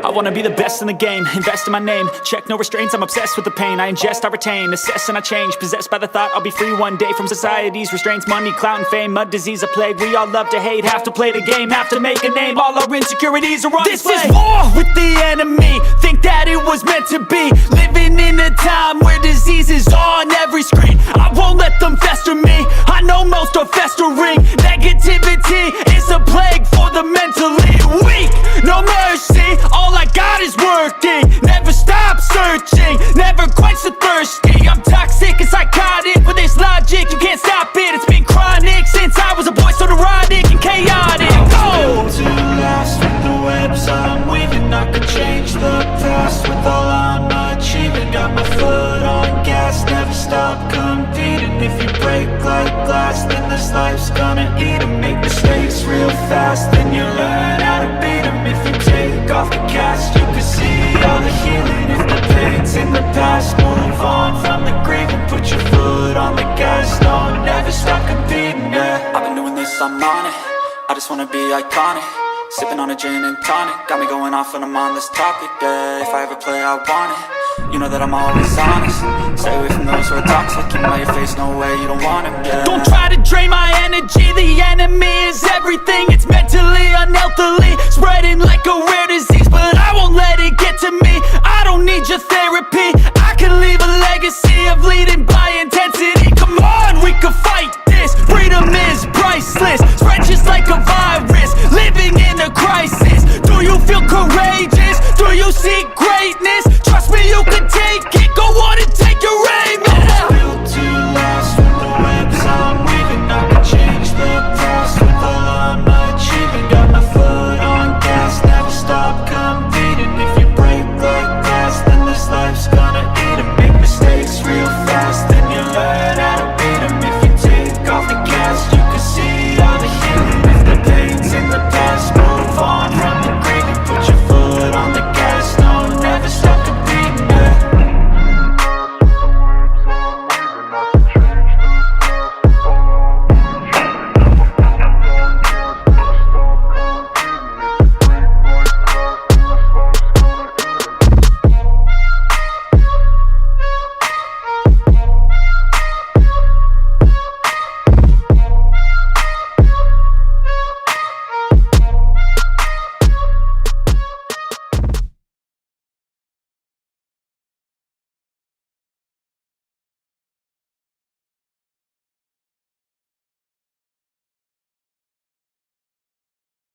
I wanna be the best in the game, invest in my name. Check no restraints, I'm obsessed with the pain. I ingest, I retain, assess and I change. Possessed by the thought I'll be free one day from society's restraints. Money, clout and fame, mud, disease, a plague. We all love to hate, have to play the game, have to make a name. All our insecurities are on display. This is war with the enemy, think that it was meant to be. Living in a time where disease is on every screen. I won't let them fester me, I know most are festering. Negativity is a plague for the mentally weak. No mercy, all I got is working. Never stop searching, never quench the thirsty. I'm toxic and psychotic with this logic, you can't stop it. It's been chronic since I was a boy, so neurotic and chaotic. Go! To last with the webs I'm weaving, I could change the past with all I'm achieving. Got my foot on gas, never stop competing. If you break like glass, then this life's gonna eat 'em. Make mistakes real fast, then you learn how to beat 'em. If you take off the cast, you can see all the healing. If the pain's in the past, move on from the grave and put your foot on the gas. No, never stop competing, yeah. I've been doing this, I'm on it, I just wanna be iconic. Sipping on a gin and tonic, got me going off when I'm on this topic, yeah. If I ever play, I want it, you know that I'm always honest. Stay away from those who are toxic, keep 'em out your face, no way, you don't want it, yeah. Don't try to drain my energy, the enemy is everything. It's mentally, unhealthily, spreading like a rare disease. But I won't let it get to me, I don't need your therapy.